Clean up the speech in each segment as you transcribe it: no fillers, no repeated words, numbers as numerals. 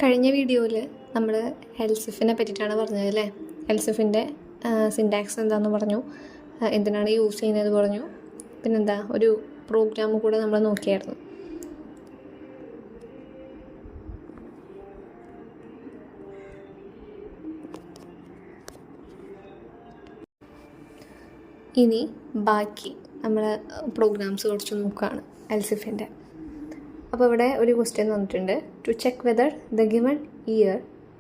കഴിഞ്ഞ വീഡിയോയിൽ നമ്മൾ എൽസിഫിനെ പറ്റിയിട്ടാണ് പറഞ്ഞത് അല്ലേ. എൽസിഫിൻ്റെ സിൻടാക്സ് എന്താണെന്ന് പറഞ്ഞു, എന്തിനാണ് യൂസ് ചെയ്യുന്നത് പറഞ്ഞു, പിന്നെന്താ ഒരു പ്രോഗ്രാം കൂടെ നമ്മൾ നോക്കിയായിരുന്നു. ഇനി ബാക്കി നമ്മൾ പ്രോഗ്രാംസ് കുറച്ച് നോക്കുകയാണ് എൽസിഫിൻ്റെ. അപ്പോൾ ഇവിടെ ഒരു ക്വസ്റ്റ്യൻ വന്നിട്ടുണ്ട്, to check whether the given year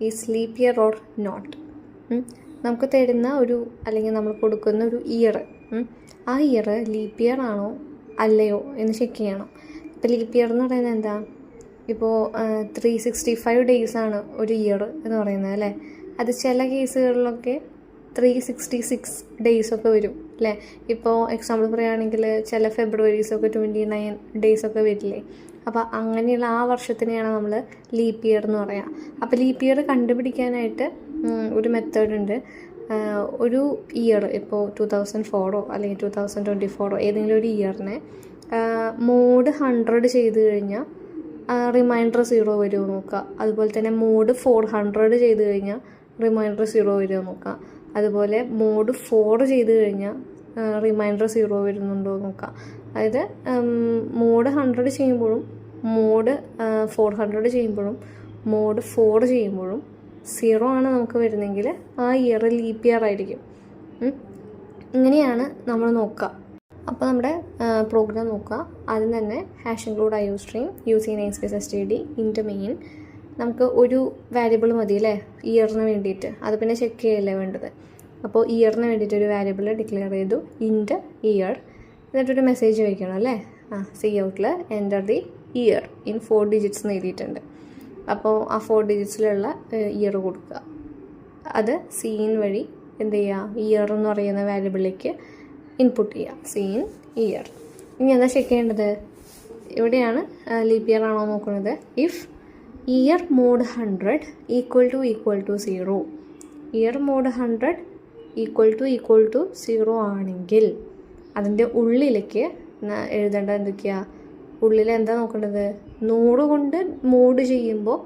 is leap year or not. നമുക്ക് തരുന്ന ഒരു അല്ലെങ്കിൽ നമ്മൾ കൊടുക്കുന്ന ഒരു ഇയർ, ആ ഇയർ ലീപ്പ് ഇയർ ആണോ അല്ലയോ എന്ന് ചെക്ക് ചെയ്യണം. ഇപ്പോൾ ലീപ്പ് ഇയർ എന്ന് പറയുന്നത് എന്താ, ഇപ്പോൾ 365 ഡേയ്സാണ് ഒരു ഇയർ എന്ന് പറയുന്നത് അല്ലേ. അത് ചില കേസുകളിലൊക്കെ 366 ഡേയ്സൊക്കെ വരും അല്ലേ. ഇപ്പോൾ എക്സാമ്പിൾ പറയുകയാണെങ്കിൽ ചില ഫെബ്രുവരീസൊക്കെ 29 ഡേയ്സൊക്കെ വരില്ലേ. അപ്പോൾ അങ്ങനെയുള്ള ആ വർഷത്തിനെയാണ് നമ്മൾ ലീപ്പ് ഇയർ എന്ന് പറയുക. അപ്പോൾ ലീപ്പ് ഇയർ കണ്ടുപിടിക്കാനായിട്ട് ഒരു മെത്തേഡ് ഉണ്ട്. ഒരു ഇയർ ഇപ്പോൾ 2004 അല്ലെങ്കിൽ 2024 ഏതെങ്കിലും ഒരു ഇയറിനെ മോഡ് 100 ചെയ്ത് കഴിഞ്ഞാൽ റിമൈൻഡർ 0 വരുമോ നോക്കുക. അതുപോലെ തന്നെ മോഡ് 400 ചെയ്ത് കഴിഞ്ഞാൽ റിമൈൻഡർ 0 വരുമോ നോക്കുക. അതുപോലെ മോഡ് 4 ചെയ്ത് കഴിഞ്ഞാൽ റിമൈൻഡർ 0 വരുന്നുണ്ടോ നോക്കുക. അതായത് മോഡ് 100 ചെയ്യുമ്പോഴും മോഡ് 400 ചെയ്യുമ്പോഴും മോഡ് 4 ചെയ്യുമ്പോഴും 0 ആണ് നമുക്ക് വരുന്നെങ്കിൽ ആ ഇയർ ലീപ്പ് ഇയർ ആയിരിക്കും. ഇങ്ങനെയാണ് നമ്മൾ നോക്കുക. അപ്പോൾ നമ്മുടെ പ്രോഗ്രാം നോക്കുക. ആദ്യം തന്നെ hash include IO stream using namespace STD ഇൻറ്റ് main. നമുക്ക് ഒരു വാരിയബിൾ മതി അല്ലേ ഇയറിന് വേണ്ടിയിട്ട്, അത് പിന്നെ ചെക്ക് ചെയ്യല്ലേ വേണ്ടത്. അപ്പോൾ ഇയറിന് വേണ്ടിയിട്ട് ഒരു വാരിയബിൾ ഡിക്ലെയർ ചെയ്തു, ഇൻറ്റ് ഇയർ. എന്നിട്ടൊരു മെസ്സേജ് വയ്ക്കണം അല്ലേ. സി ഔട്ടിൽ enter the year in 4 digits എന്ന് എഴുതിയിട്ടുണ്ട്. അപ്പോൾ ആ 4 ഡിജിറ്റ്സിലുള്ള ഇയർ കൊടുക്കുക. അത് സീൻ വഴി എന്ത് ചെയ്യുക, ഇയർ എന്ന് പറയുന്ന വാരിയബിളിലേക്ക് ഇൻപുട്ട് ചെയ്യുക, സീൻ ഇയർ. ഇനി എന്താ ചെക്ക് ചെയ്യേണ്ടത്, ഇവിടെയാണ് ലീപ്പ് ഇയർ ആണോ നോക്കുന്നത്. If year mod 100 equal to 0, year mod 100 equal to 0 ആണെങ്കിൽ അതിൻ്റെ ഉള്ളിലേക്ക് എഴുതേണ്ടത് എന്തൊക്കെയാണ്, ഉള്ളിൽ എന്താ നോക്കേണ്ടത്, 100 കൊണ്ട് മോഡ് ചെയ്യുമ്പോൾ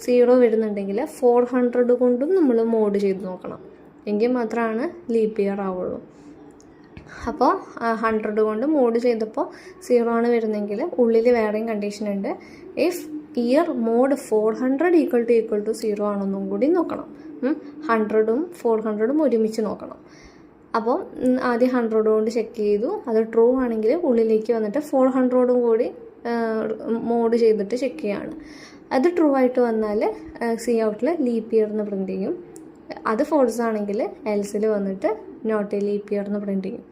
0 വരുന്നുണ്ടെങ്കിൽ 400 കൊണ്ടും നമ്മൾ മോഡ് ചെയ്ത് നോക്കണം, എങ്കിൽ മാത്രമാണ് ലീപ്പ് ഇയർ ആവുള്ളൂ. അപ്പോൾ 100 കൊണ്ട് മോഡ് ചെയ്തപ്പോൾ 0 ആണ് വരുന്നെങ്കിൽ ഉള്ളിൽ വേറെയും കണ്ടീഷൻ ഉണ്ട്. If year mod 400 equal to 0 ആണെന്നും കൂടി നോക്കണം. 100ഉം 400ഉം ഒരുമിച്ച് നോക്കണം. അപ്പോൾ ആദ്യം 100 കൊണ്ട് ചെക്ക് ചെയ്തു, അത് ട്രൂ ആണെങ്കിൽ ഉള്ളിലേക്ക് വന്നിട്ട് 400ഉം കൂടി മോഡ് ചെയ്തിട്ട് ചെക്ക് ചെയ്യാണ്. അത് ട്രൂ ആയിട്ട് വന്നാൽ സി ഔട്ടിൽ ലീപ്പ് ഇയർ എന്ന് പ്രിൻറ്റ് ചെയ്യും. അത് ഫോൾസ് ആണെങ്കിൽ എൽസിൽ വന്നിട്ട് നോട്ട് എ ലീപ്പ് ഇയർ എന്ന് പ്രിൻറ്റ് ചെയ്യും.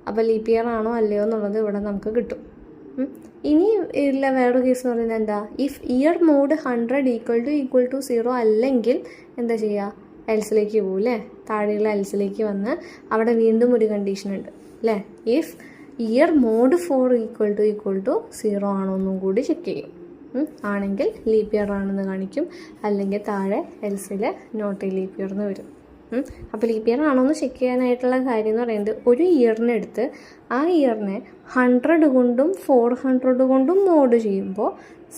അപ്പോൾ ലീപ്പ് ഇയർ ആണോ അല്ലയോ എന്നുള്ളത് ഇവിടെ നമുക്ക് കിട്ടും. ഇനി ഇല്ല വേറൊരു കേസ് എന്ന് പറയുന്നത് എന്താ, if year mod 100 equal to 0 അല്ലെങ്കിൽ എന്താ ചെയ്യുക, എൽസിലേക്ക് പോകും അല്ലേ. താഴെയുള്ള എൽസിലേക്ക് വന്ന് അവിടെ വീണ്ടും ഒരു കണ്ടീഷൻ ഉണ്ട് അല്ലേ. If year mod 4 equal to 0 ആണോ എന്നും കൂടി ചെക്ക് ചെയ്യും. ആണെങ്കിൽ ലീപ്പ് ഇയർ ആണെന്ന് കാണിക്കും, അല്ലെങ്കിൽ താഴെ എൽസിൽ നോട്ട് എ ലീപ്പ് ഇയർ എന്ന് വരും. അപ്പോൾ ലീപ്പ് ഇയർ ആണോ എന്ന് ചെക്ക് ചെയ്യാനായിട്ടുള്ള കാര്യം എന്ന് പറയുന്നത്, ഒരു ഇയറിനെടുത്ത് ആ ഇയറിനെ 100 കൊണ്ടും 400 കൊണ്ടും മോഡ് ചെയ്യുമ്പോൾ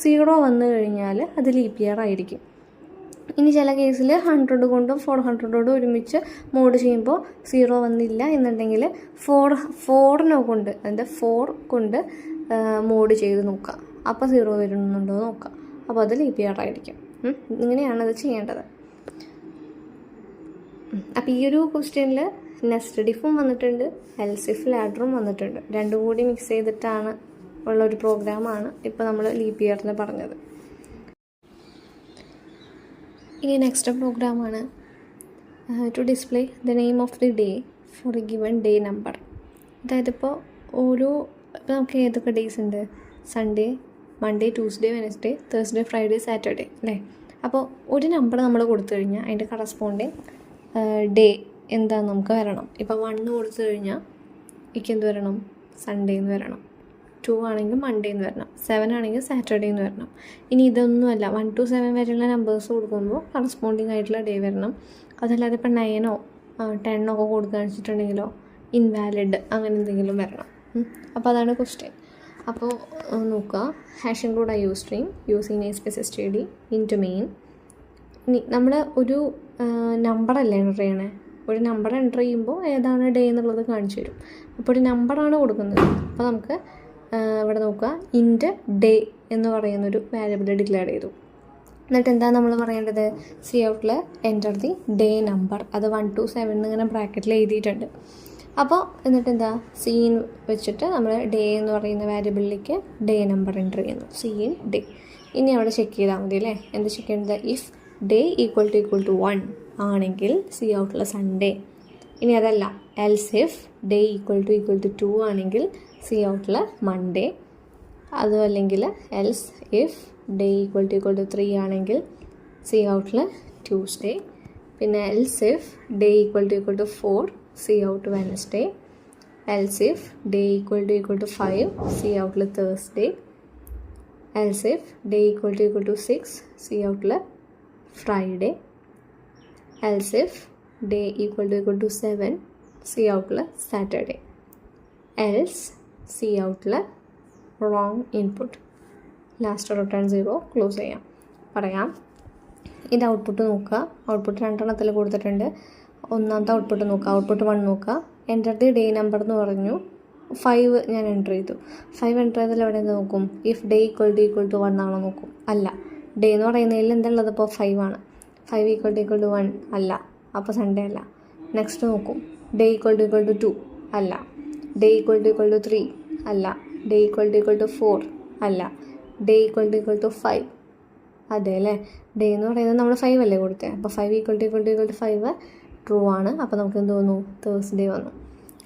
0 വന്നു കഴിഞ്ഞാൽ അത് ലീപ്പ് ഇയർ ആയിരിക്കും. ഇനി ചില കേസിൽ 100 കൊണ്ടും 400 കൊണ്ടും ഒരുമിച്ച് മോഡ് ചെയ്യുമ്പോൾ 0 വന്നില്ല എന്നുണ്ടെങ്കിൽ 4 കൊണ്ട് അതായത് 4 കൊണ്ട് മോഡ് ചെയ്ത് നോക്കുക, അപ്പോൾ 0 വരുന്നുണ്ടോ നോക്കുക, അപ്പോൾ അത് ലീപ്പ് ഇയർ ആയിരിക്കും. ഇങ്ങനെയാണ് അത് ചെയ്യേണ്ടത്. അപ്പോൾ ഈ ഒരു ക്വസ്റ്റ്യനിൽ നെസ്റ്റഡ് ഇഫും വന്നിട്ടുണ്ട്, എൽസിഫ് ലാഡറും വന്നിട്ടുണ്ട്. രണ്ടും കൂടി മിക്സ് ചെയ്തിട്ടാണ് ഉള്ളൊരു പ്രോഗ്രാമാണ് ഇപ്പോൾ നമ്മൾ ലീപ്പ് ഇയറിൽ പറഞ്ഞത്. ഇനി നെക്സ്റ്റ് പ്രോഗ്രാമാണ് to display the name of the day for a given day number. അതായത് ഇപ്പോൾ നമുക്ക് ഏതൊക്കെ ഡേയ്സ് ഉണ്ട്, Sunday, Monday, Tuesday, Wednesday, Thursday, Friday, Saturday അല്ലേ. അപ്പോൾ ഒരു നമ്പർ നമ്മൾ കൊടുത്തു കഴിഞ്ഞാൽ അതിൻ്റെ കറസ്പോണ്ടിങ് ഡേ എന്താണെന്ന് നമുക്ക് വരണം. ഇപ്പോൾ 1 കൊടുത്തു കഴിഞ്ഞാൽ എനിക്ക് എന്ത് വരണം, സൺഡേ എന്ന് വരണം. 2 ആണെങ്കിൽ മൺഡേ എന്ന് വരണം. 7 ആണെങ്കിൽ സാറ്റർഡേ എന്ന് വരണം. ഇനി ഇതൊന്നുമല്ല, 1 to 7 വരെയുള്ള നമ്പേഴ്സ് കൊടുക്കുമ്പോൾ കറസ്പോണ്ടിങ് ആയിട്ടുള്ള ഡേ വരണം. അതല്ലാതെ ഇപ്പോൾ 9 10 കൊടുക്കുക വെച്ചിട്ടുണ്ടെങ്കിലോ ഇൻവാലിഡ് അങ്ങനെ എന്തെങ്കിലും വരണം. അപ്പോൾ അതാണ് ക്വസ്റ്റ്യൻ. അപ്പോൾ നോക്കുക, hash include I O stream using namespace std int main. ഇനി നമ്മൾ ഒരു നമ്പറല്ലേ എൻ്റർ ചെയ്യണേ, ഒരു നമ്പർ എൻ്റർ ചെയ്യുമ്പോൾ ഏതാണ് ഡേ എന്നുള്ളത് കാണിച്ചു തരും. അപ്പോൾ ഒരു നമ്പറാണ് കൊടുക്കുന്നത്. അപ്പോൾ നമുക്ക് ഇവിടെ നോക്കുക, ഇൻറ്റ് ഡേ എന്ന് പറയുന്നൊരു വാരിയബിൾ ഡിക്ലെയർ ചെയ്തു. എന്നിട്ട് എന്താ നമ്മൾ പറയേണ്ടത്, സി ഔട്ടിൽ എൻ്റർ ദി ഡേ നമ്പർ, അത് 1 to 7 ഇങ്ങനെ ബ്രാക്കറ്റിൽ എഴുതിയിട്ടുണ്ട്. അപ്പോൾ എന്നിട്ട് എന്താ, സീൻ വെച്ചിട്ട് നമ്മൾ ഡേ എന്ന് പറയുന്ന വാരിയബിളിലേക്ക് ഡേ നമ്പർ എൻ്റർ ചെയ്യുന്നു, സീൻ ഡേ. ഇനി അവിടെ ചെക്ക് ചെയ്താൽ മതി അല്ലേ. എന്ത് ചെക്ക് ചെയ്യുന്നത്, ഇഫ് ഡേ ഈക്വൽ ടു 1 ആണെങ്കിൽ സി ഔട്ടിൽ സൺഡേ. ഇനി അതല്ല, else if day equal to 2 ആണെങ്കിൽ സി ഔട്ടിൽ മൺഡേ. അതും അല്ലെങ്കിൽ else if day equal to 3 ആണെങ്കിൽ സി ഔട്ടിൽ ട്യൂസ്ഡേ. പിന്നെ else if day equal to 4 cout Wednesday. Else if day equal to 5 സി ഔട്ടിൽ Thursday. Else if day equal to 6 സി ഔട്ടിൽ Friday. Else if day equal to 7 സി ഔട്ടിൽ സാറ്റർഡേ. എൽസ് സി ഔട്ടിൽ wrong input, last return 0 close ചെയ്യാം. പറയാം, ഇത് ഔട്ട്പുട്ട് നോക്കുക. ഔട്ട്പുട്ട് 2 എണ്ണത്തിൽ കൊടുത്തിട്ടുണ്ട്. ഒന്നാമത്തെ ഔട്ട്പുട്ട് നോക്കുക, ഔട്ട്പുട്ട് 1 നോക്കുക. എൻ്റർ ദി ഡേ നമ്പർ എന്ന് പറഞ്ഞു, 5 ഞാൻ എൻ്റർ ചെയ്തു. 5 എൻ്റർ ചെയ്താൽ എവിടെ നിന്ന് നോക്കും, ഇഫ് ഡേ ഈക്വൽ ടു 1 ആണോ നോക്കും. അല്ല, ഡേ എന്ന് പറയുന്നതിൽ എന്താ ഉള്ളത്, ഇപ്പോൾ 5 ആണ്. 5 ഈക്വൽ ടു 1 അല്ല, അപ്പോൾ സൺഡേ അല്ല. നെക്സ്റ്റ് നോക്കും, ഡേ ഈക്വൽ ടു 2 അല്ല. ഡേ ഈക്വൽ ടു 3 അല്ല. ഡേ ഈക്വൽ ടു 4 അല്ല. ഡേ ഈക്വൽ ടു 5 അതെ അല്ലേ. ഡേ എന്ന് പറയുന്നത് നമ്മൾ 5 അല്ലേ കൊടുത്തത്. അപ്പോൾ 5 ഈക്വൽ ടു 5 ട്രൂ ആണ്. അപ്പോൾ നമുക്ക് എന്ത് തോന്നുന്നു, തേഴ്സ്ഡേ വന്നു.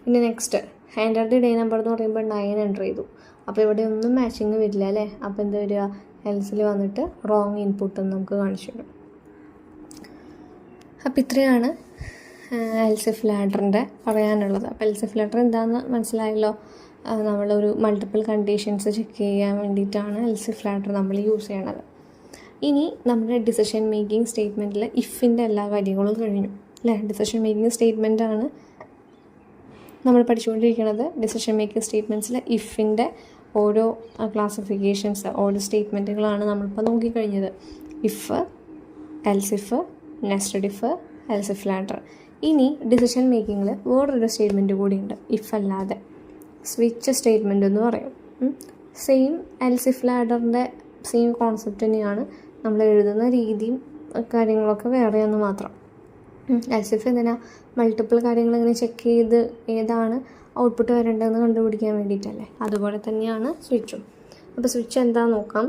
ഇനി next enter the day number എന്ന് പറയുമ്പോൾ 9 എൻ്റർ ചെയ്തു. അപ്പോൾ ഇവിടെ ഒന്നും മാച്ചിങ് വരില്ല അല്ലേ. അപ്പോൾ എന്താ വരിക, എൽസിൽ വന്നിട്ട് റോങ് ഇൻപുട്ട് എന്ന് നമുക്ക് കാണിച്ചു തരും. അപ്പോൾ ഇത്രയാണ് എൽസിഫ് ലാഡറിൻ്റെ പറയാനുള്ളത്. അപ്പോൾ എൽസിഫ് ലാഡർ എന്താണെന്ന് മനസ്സിലായല്ലോ. നമ്മളൊരു മൾട്ടിപ്പിൾ കണ്ടീഷൻസ് ചെക്ക് ചെയ്യാൻ വേണ്ടിയിട്ടാണ് എൽസിഫ് ലാഡർ നമ്മൾ യൂസ് ചെയ്യണത്. ഇനി നമ്മുടെ ഡിസിഷൻ മേക്കിംഗ് സ്റ്റേറ്റ്മെൻറ്റിൽ ഇഫിൻ്റെ എല്ലാ കാര്യങ്ങളും കഴിഞ്ഞു അല്ലേ. ഡിസിഷൻ മേക്കിംഗ് സ്റ്റേറ്റ്മെൻറ്റാണ് നമ്മൾ പഠിച്ചുകൊണ്ടിരിക്കുന്നത്. ഡിസിഷൻ മേക്കിംഗ് സ്റ്റേറ്റ്മെൻറ്റ്സിൽ ഇഫിൻ്റെ ഓരോ ക്ലാസിഫിക്കേഷൻസ്, ഓരോ സ്റ്റേറ്റ്മെൻറ്റുകളാണ് നമ്മളിപ്പോൾ നോക്കിക്കഴിഞ്ഞത്. If, else if, nested if, else if ladder. ഇനി ഡിസിഷൻ മേക്കിങ്ങിൽ വേറൊരു സ്റ്റേറ്റ്മെൻറ്റ് കൂടിയുണ്ട്, ഇഫ് അല്ലാതെ. സ്വിച്ച് സ്റ്റേറ്റ്മെൻറ്റ് എന്ന് പറയും. സെയിം എൽസിഫ് ലാഡറിൻ്റെ സെയിം കോൺസെപ്റ്റ് തന്നെയാണ്, നമ്മൾ എഴുതുന്ന രീതിയും കാര്യങ്ങളൊക്കെ വേറെയെന്ന് മാത്രം. എൽസിഫ് എന്തിനാ, മൾട്ടിപ്പിൾ കാര്യങ്ങൾ ഇങ്ങനെ ചെക്ക് ചെയ്ത് ഏതാണ് ഔട്ട്പുട്ട് വരേണ്ടതെന്ന് കണ്ടുപിടിക്കാൻ വേണ്ടിയിട്ടല്ലേ. അതുപോലെ തന്നെയാണ് സ്വിച്ചും. അപ്പോൾ സ്വിച്ച് എന്താണെന്ന് നോക്കാം.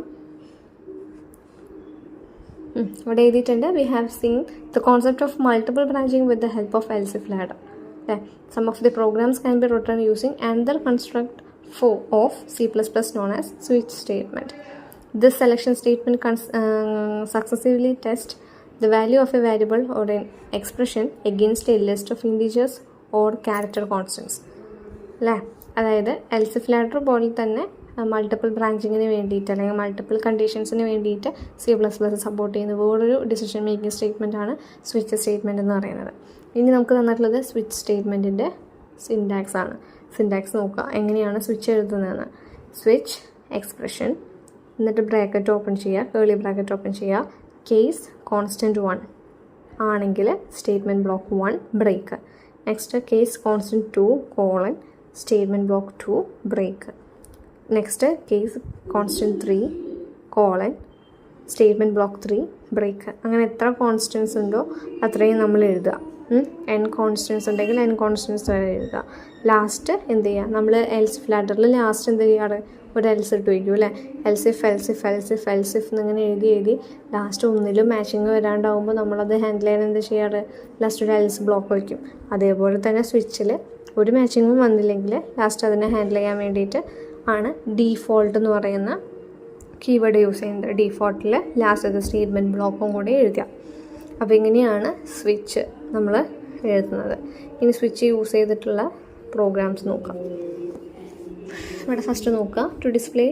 ഇവിടെ എഴുതിയിട്ടുണ്ട്, we have seen the concept of multiple branching with the help of എൽസിഫ് ladder. Some of the programs can be written using another construct of C++ known as switch statement. This selection statement successively tests the value of a variable or an expression against a list of integers or character constants. അല്ലേ, അതായത് എൽസിഫ് ladder പോലെ തന്നെ multiple ബ്രാഞ്ചിങ്ങിന് വേണ്ടിയിട്ട് അല്ലെങ്കിൽ multiple കണ്ടീഷൻസിന് വേണ്ടിയിട്ട് C++ support ചെയ്യുന്ന വേറൊരു decision making സ്റ്റേറ്റ്മെൻറ്റാണ് സ്വിച്ച് സ്റ്റേറ്റ്മെൻറ്റ് എന്ന് പറയുന്നത്. ഇനി നമുക്ക് തന്നിട്ടുള്ളത് സ്വിച്ച് സ്റ്റേറ്റ്മെൻറ്റിൻ്റെ സിൻടാക്സ് ആണ്. സിൻടാക്സ് നോക്കുക എങ്ങനെയാണ് സ്വിച്ച് എഴുതുന്നതെന്ന്. സ്വിച്ച് എക്സ്പ്രഷൻ, എന്നിട്ട് ബ്രാക്കറ്റ് ഓപ്പൺ ചെയ്യുക, കേർലി ബ്രാക്കറ്റ് ഓപ്പൺ ചെയ്യുക. കേസ് കോൺസ്റ്റൻറ്റ് 1 ആണെങ്കിൽ statement block 1 break. Next case constant 2 colon statement block 2 break. Next case constant 3 colon statement block 3 break. അങ്ങനെ എത്ര കോൺസ്റ്റൻസ് ഉണ്ടോ അത്രയും നമ്മൾ എഴുതുക. n കോൺസ്റ്റൻസ് ഉണ്ടെങ്കിൽ n കോൺസ്റ്റൻസ് വരെ എഴുതുക. ലാസ്റ്റ് എന്ത് ചെയ്യുക, നമ്മൾ എൽസിഫ് ലാഡറിൽ ലാസ്റ്റ് എന്ത് ചെയ്യാറ്, ഒരു എൽസ് ഇട്ട് വയ്ക്കും അല്ലേ. എൽസിഫ് എൽസിഫ് എൽസിഫ് എൽസിഫ് എന്നിങ്ങനെ എഴുതി ലാസ്റ്റ് ഒന്നിലും മാച്ചിങ് വരാണ്ടാവുമ്പോൾ നമ്മളത് ഹാൻഡിൽ ചെയ്യാൻ എന്ത് ചെയ്യാറ്, ലാസ്റ്റ് ഒരു എൽസ് ബ്ലോക്ക് വയ്ക്കും. അതേപോലെ തന്നെ സ്വിച്ചിൽ ഒരു മാച്ചിങ്ങും വന്നില്ലെങ്കിൽ ലാസ്റ്റ് അതിനെ ഹാൻഡിൽ ചെയ്യാൻ വേണ്ടിയിട്ട് ആണ് ഡീഫോൾട്ട് എന്ന് പറയുന്ന കീവേഡ് യൂസ് ചെയ്യുന്നത്. ഡീഫോൾട്ടിൽ ലാസ്റ്റ് സ്റ്റേറ്റ്മെൻറ്റ് ബ്ലോക്കും കൂടി എഴുതുക. അപ്പോൾ ഇങ്ങനെയാണ് സ്വിച്ച് നമ്മൾ എഴുതുന്നത്. ഇനി സ്വിച്ച് യൂസ് ചെയ്തിട്ടുള്ള പ്രോഗ്രാംസ് നോക്കാം. ഇവിടെ ഫസ്റ്റ് നോക്കുക, to display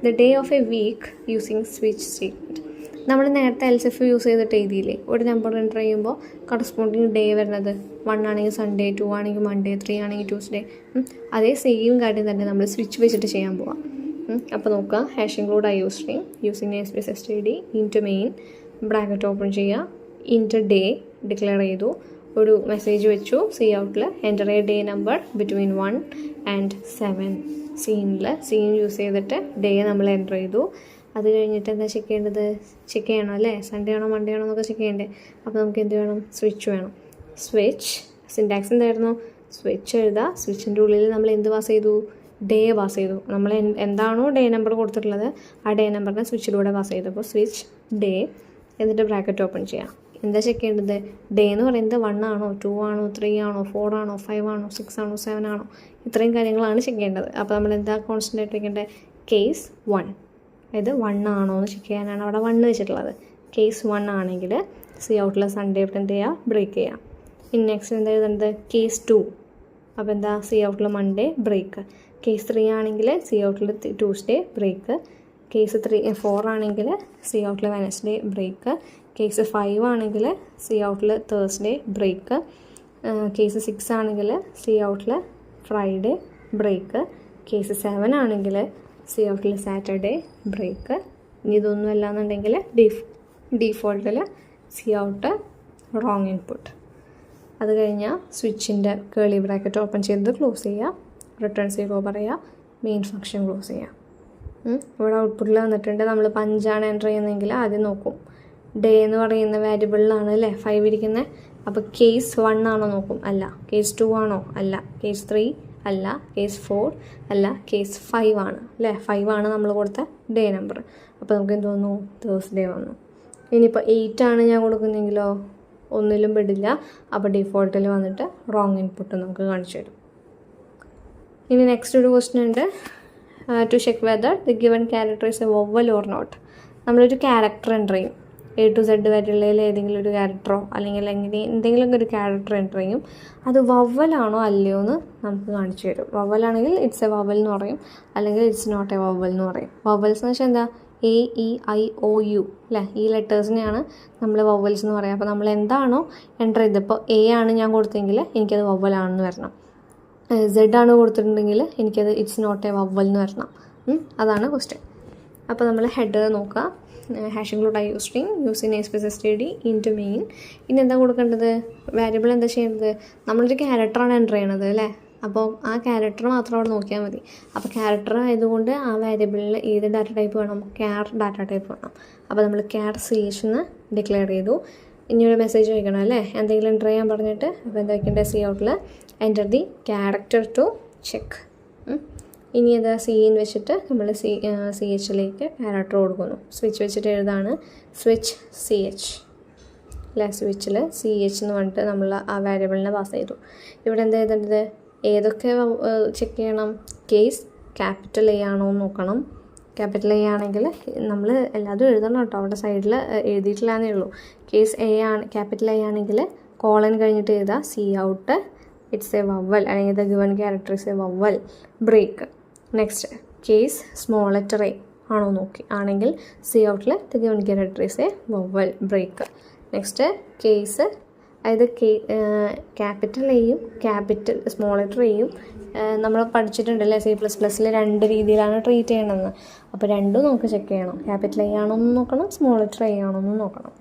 the day of a week using switch statement. നമ്മൾ നേരത്തെ എൽസിഫ് യൂസ് ചെയ്തിട്ട് എഴുതിയില്ലേ, ഒരു നമ്പർ എൻ്റർ ചെയ്യുമ്പോൾ കറസ്പോണ്ടിങ് ഡേ വരുന്നത് 1 ആണെങ്കിൽ സൺഡേ, 2 ആണെങ്കിൽ മൺഡേ, 3 ആണെങ്കിൽ ട്യൂസ്ഡേ. അതേ സെയിം കാര്യം തന്നെ നമ്മൾ സ്വിച്ച് വെച്ചിട്ട് ചെയ്യാൻ പോവാം. അപ്പോൾ നോക്കുക, hash include IOString using namespace std int main bracket open ചെയ്യുക, ഇൻറ്റു ഡേ ഡിക്ലെയർ ചെയ്തു, ഒരു മെസ്സേജ് വെച്ചു സി ഔട്ടിൽ, enter a day number between 1 and 7. Cin use ചെയ്തിട്ട് ഡേ നമ്മൾ എൻ്റർ ചെയ്തു. അത് കഴിഞ്ഞിട്ട് എന്താ ചെക്ക് ചെയ്യണം അല്ലേ, സൺഡേ ആണോ മൺഡേ ആണോ എന്നൊക്കെ ചെക്ക് ചെയ്യണ്ടേ. അപ്പോൾ നമുക്ക് എന്ത് വേണം, സ്വിച്ച് വേണം. സ്വിച്ച് സിൻടാക്സ് എന്തായിരുന്നു, സ്വിച്ച് എഴുതുക, സ്വിച്ചിൻ്റെ ഉള്ളിൽ നമ്മൾ എന്ത് പാസ് ചെയ്തു, ഡേ പാസ് ചെയ്തു. നമ്മൾ എന്താണോ ഡേ നമ്പർ കൊടുത്തിട്ടുള്ളത് ആ ഡേ നമ്പറിനെ സ്വിച്ചിലൂടെ പാസ് ചെയ്തു. അപ്പോൾ സ്വിച്ച് ഡേ എന്നിട്ട് ബ്രാക്കറ്റ് ഓപ്പൺ ചെയ്യാം. എന്താ ചെക്ക് ചെയ്യേണ്ടത്, ഡേ എന്ന് പറയുന്നത് 1 ആണോ 2 ആണോ 3 ആണോ 4 ആണോ 5 ആണോ 6 ആണോ 7 ആണോ, ഇത്രയും കാര്യങ്ങളാണ് ചെക്ക് ചെയ്യേണ്ടത്. അപ്പോൾ നമ്മൾ എന്താ കോൺസ്റ്റൻ്റ് ആയിട്ട് വെക്കേണ്ടത്, കേസ് 1, അതായത് 1 ആണോ എന്ന് ചെക്ക് ചെയ്യാനാണ് അവിടെ 1 വെച്ചിട്ടുള്ളത്. കേസ് 1 ആണെങ്കിൽ സി ഔട്ടിൽ സൺഡേ എന്ത് ചെയ്യുക, ബ്രേക്ക് ചെയ്യാം. ഇനി നെക്സ്റ്റ് എന്താ എഴുതേണ്ടത്, കേസ് 2, അപ്പോൾ എന്താ സി ഔട്ടിൽ മൺഡേ ബ്രേക്ക്. കേസ് 3 ആണെങ്കിൽ സി ഔട്ടിൽ ട്യൂസ്ഡേ ബ്രേക്ക്. കേസ് 4 ആണെങ്കിൽ സി ഔട്ടിൽ വെനസ്ഡേ ബ്രേക്ക്. കേസ് 5 ആണെങ്കിൽ സി ഔട്ടിൽ തേഴ്സ്ഡേ ബ്രേക്ക്. കേസ് 6 ആണെങ്കിൽ സി ഔട്ടിൽ ഫ്രൈഡേ ബ്രേക്ക്. കേസ് 7 ആണെങ്കിൽ സി ഔട്ടിൽ സാറ്റർഡേ ബ്രേക്ക്. ഇനി ഇതൊന്നും അല്ലാന്നുണ്ടെങ്കിൽ ഡീഫോൾട്ടിൽ സി ഔട്ട് റോങ് ഇൻപുട്ട്. അത് കഴിഞ്ഞാൽ സ്വിച്ചിൻ്റെ കേളി ബ്രാക്കറ്റ് ഓപ്പൺ ചെയ്ത് ക്ലോസ് ചെയ്യുക, റിട്ടേൺ 0 പറയുക, മെയിൻ ഫംഗ്ഷൻ ക്ലോസ് ചെയ്യുക. ഇവിടെ ഔട്ട്പുട്ടിൽ വന്നിട്ടുണ്ട്. നമ്മൾ 5 ആണ് എൻ്റർ ചെയ്യുന്നതെങ്കിൽ ആദ്യം നോക്കും, ഡേ എന്ന് പറയുന്ന വേരിയബിളിലാണ് അല്ലേ 5 ഇരിക്കുന്നത്. അപ്പോൾ കേസ് 1 ആണോ നോക്കും, അല്ല. കേസ് 2 ആണോ, അല്ല. കേസ് 3 അല്ല. കേസ് 4 അല്ല. കേസ് 5 ആണ് അല്ലേ, 5 ആണ് നമ്മൾ കൊടുത്ത ഡേ നമ്പർ. അപ്പോൾ നമുക്ക് എന്ത് തോന്നുന്നു, തേഴ്സ്ഡേ വന്നു. ഇനിയിപ്പോൾ 8 ആണ് ഞാൻ കൊടുക്കുന്നതെങ്കിലോ ഒന്നിലും പെടില്ല. അപ്പോൾ ഡിഫോൾട്ടിൽ വന്നിട്ട് റോങ് ഇൻപുട്ട് നമുക്ക് കാണിച്ചു തരും. ഇനി നെക്സ്റ്റ് ഒരു ക്വസ്റ്റ്യൻ ഉണ്ട്, to check whether the given character is a vowel or not. നമ്മളൊരു ക്യാരക്ടർ എൻ്റർ ചെയ്യും, A to Z വരെയുള്ളതിൽ ഏതെങ്കിലും ഒരു ക്യാരക്ടറോ അല്ലെങ്കിൽ എന്തെങ്കിലും ഒരു ക്യാരക്ടർ എൻ്റർ ചെയ്യും. അത് വവ്വലാണോ അല്ലയോ എന്ന് നമുക്ക് കാണിച്ചു തരും. വവ്വലാണെങ്കിൽ ഇറ്റ്സ് എ വവൽ എന്ന് പറയും, അല്ലെങ്കിൽ ഇറ്റ്സ് നോട്ട് എ വവൽ എന്ന് പറയും. വവൽസ് എന്ന് വെച്ചാൽ എന്താ, AEIOU അല്ലേ, ഈ ലെറ്റേഴ്സിനെയാണ് നമ്മൾ വവൽസ് എന്ന് പറയുക. അപ്പോൾ നമ്മൾ എന്താണോ എൻ്റർ ചെയ്തത്, ഇപ്പോൾ A ആണ് ഞാൻ കൊടുത്തെങ്കിൽ എനിക്കത് വവ്വലാണെന്ന് വരണം. Z ആണ് കൊടുത്തിട്ടുണ്ടെങ്കിൽ എനിക്കത് ഇറ്റ്സ് നോട്ട് എ വവൽ എന്ന് വരണം. അതാണ് ക്വസ്റ്റ്യൻ. അപ്പോൾ നമ്മൾ ഹെഡർ നോക്കുക, hash include IOString using namespace std int main. ഇനി എന്താ കൊടുക്കേണ്ടത്, വേരിയബിൾ എന്താ ചെയ്യേണ്ടത്, നമ്മളൊരു ക്യാരക്ടറാണ് എൻ്റർ ചെയ്യണത് അല്ലേ. അപ്പോൾ ആ ക്യാരക്ടർ മാത്രം അവിടെ നോക്കിയാൽ മതി. അപ്പോൾ ക്യാരക്ടർ ആയതുകൊണ്ട് ആ വേരിയബിളിൽ ഏത് ഡാറ്റ ടൈപ്പ് വേണം, ക്യാർ ഡാറ്റ ടൈപ്പ് വേണം. അപ്പോൾ നമ്മൾ ക്യാർ CH എന്ന് ഡിക്ലെയർ ചെയ്തു. ഇനിയൊരു മെസ്സേജ് വയ്ക്കണം അല്ലേ, എന്തെങ്കിലും എൻ്റർ ചെയ്യാൻ പറഞ്ഞിട്ട്. അപ്പോൾ എന്താ വയ്ക്കേണ്ടത്, സി ഔട്ടിൽ enter the character to check. ഇനി എന്താ CN വെച്ചിട്ട് നമ്മൾ CHലേക്ക് ക്യാരക്ടർ കൊടുക്കുന്നു. സ്വിച്ച് വെച്ചിട്ട് എഴുതാണ് സ്വിച്ച് CH അല്ലേ. സ്വിച്ചിൽ CH എന്ന് പറഞ്ഞിട്ട് നമ്മൾ ആ വേരിയബിളിനെ പാസ് ചെയ്തു. ഇവിടെ എന്താ എഴുതേണ്ടത്, ഏതൊക്കെ ചെക്ക് ചെയ്യണം, കേസ് ക്യാപിറ്റൽ A ആണോ എന്ന് നോക്കണം. ക്യാപിറ്റൽ A ആണെങ്കിൽ നമ്മൾ എല്ലാതും എഴുതണം കേട്ടോ, അവിടെ സൈഡിൽ എഴുതിയിട്ടില്ലാന്നേ ഉള്ളൂ. കേസ് A ആണ്, ക്യാപിറ്റൽ A ആണെങ്കിൽ കോളൻ കഴിഞ്ഞിട്ട് എഴുതുക cout it's a vowel, അല്ലെങ്കിൽ the given character is a vowel, break. Next case small letter A ആണോ നോക്കി, ആണെങ്കിൽ സി ഔട്ടിൽ the given character is a vowel, break. Next case, അതായത് ക്യാപിറ്റൽ Aയും ക്യാപിറ്റൽ സ്മോൾ ലെറ്റർ Aയും നമ്മൾ പഠിച്ചിട്ടുണ്ടല്ലേ C++ൽ 2 രീതിയിലാണ് ട്രീറ്റ് ചെയ്യണമെന്ന്. അപ്പോൾ രണ്ടും നമുക്ക് ചെക്ക് ചെയ്യണം, ക്യാപിറ്റൽ A ആണോ എന്ന് നോക്കണം, സ്മോൾ ലെറ്റർ A ആണോ എന്ന് നോക്കണം.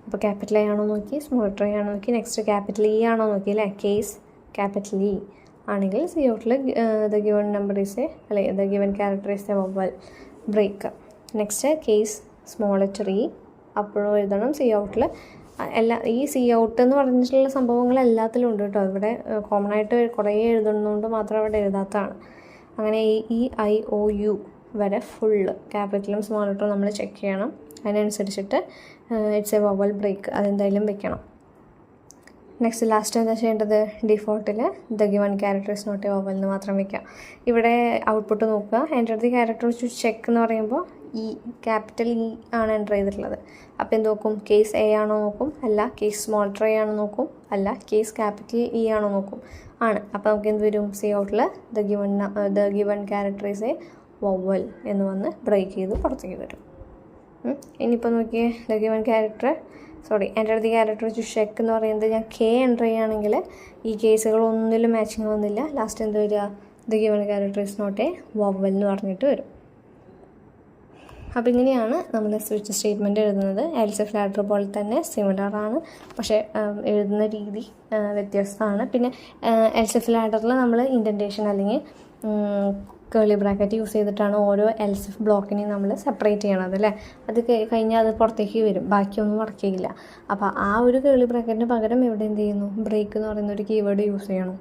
അപ്പോൾ ക്യാപിറ്റൽ A ആണോ നോക്കി, സ്മോൾ ലെറ്റർ A ആണോ നോക്കി. നെക്സ്റ്റ് ക്യാപിറ്റൽ E ആണോ നോക്കി അല്ലേ, കേസ് ക്യാപിറ്റൽ E ആണെങ്കിൽ സി ഔട്ടിൽ the given number is a, അല്ലെ the given character is a vowel, break. Next case small letter E അപ്പോഴും എഴുതണം സി ഔട്ടിൽ. ഈ സി ഔട്ട് എന്ന് പറഞ്ഞിട്ടുള്ള സംഭവങ്ങൾ എല്ലാത്തിലും ഉണ്ട് കേട്ടോ. ഇവിടെ കോമൺ ആയിട്ട് കുറേ എഴുതുന്നതുകൊണ്ട് മാത്രം അവിടെ എഴുതാത്തതാണ്. അങ്ങനെ AEIOU വരെ ഫുള്ള് ക്യാപിറ്റലും സ്മോൾ ലെറ്ററും നമ്മൾ ചെക്ക് ചെയ്യണം. അതിനനുസരിച്ചിട്ട് ഇറ്റ്സ് എ വവൽ, ബ്രേക്ക് അതെന്തായാലും വെക്കണം. നെക്സ്റ്റ് ലാസ്റ്റ് എന്താ ചെയ്യേണ്ടത്, ഡിഫോൾട്ടിൽ the given character is not a vowel എന്ന് മാത്രം വയ്ക്കുക. ഇവിടെ ഔട്ട്പുട്ട് നോക്കുക, enter the character to check എന്ന് പറയുമ്പോൾ ക്യാപിറ്റൽ E ആണ് എൻ്റർ ചെയ്തിട്ടുള്ളത്. അപ്പോൾ എന്ത് നോക്കും, കേസ് A ആണോ നോക്കും, അല്ല. കേസ് സ്മോൾ ലെറ്റർ A ആണോ നോക്കും, അല്ല. കേസ് ക്യാപിറ്റൽ E ആണോ നോക്കും, ആണ്. അപ്പോൾ നമുക്ക് എന്ത് വരും, സി ഔട്ടിൽ the given character is a vowel എന്ന് വന്ന് ബ്രേക്ക് ചെയ്ത് പുറത്തേക്ക് വരും. ഇനിയിപ്പോൾ നോക്കിയേ, the given character enter the character to check എന്ന് പറയുന്നത് ഞാൻ K എൻ്റർ ചെയ്യുകയാണെങ്കിൽ ഈ കേസുകൾ ഒന്നിലും മാച്ചിങ് വന്നില്ല. ലാസ്റ്റ് എന്ത് വരിക, the given character is not a vowel എന്ന് പറഞ്ഞിട്ട് വരും. അപ്പോൾ ഇങ്ങനെയാണ് നമ്മൾ സ്വിച്ച് സ്റ്റേറ്റ്മെൻറ്റ് എഴുതുന്നത്. എൽസ് ഇഫ് ലാഡർ പോലെ തന്നെ സിമിലർ ആണ്, പക്ഷേ എഴുതുന്ന രീതി വ്യത്യസ്തമാണ്. പിന്നെ എൽസ് ഇഫ് ലാഡറിൽ നമ്മൾ ഇൻഡൻറ്റേഷൻ അല്ലെങ്കിൽ കേളി ബ്രാക്കറ്റ് യൂസ് ചെയ്തിട്ടാണ് ഓരോ എൽസ് ഇഫ് ബ്ലോക്കിനെയും നമ്മൾ സെപ്പറേറ്റ് ചെയ്യണത് അല്ലേ. അത് കഴിഞ്ഞാൽ അത് പുറത്തേക്ക് വരും, ബാക്കിയൊന്നും വർക്ക് ചെയ്യില്ല. അപ്പോൾ ആ ഒരു കേളി ബ്രാക്കറ്റിന് പകരം ഇവിടെ എന്ത് ചെയ്യുന്നു, ബ്രേക്ക് എന്ന് പറയുന്ന ഒരു കീവേഡ് യൂസ് ചെയ്യണം.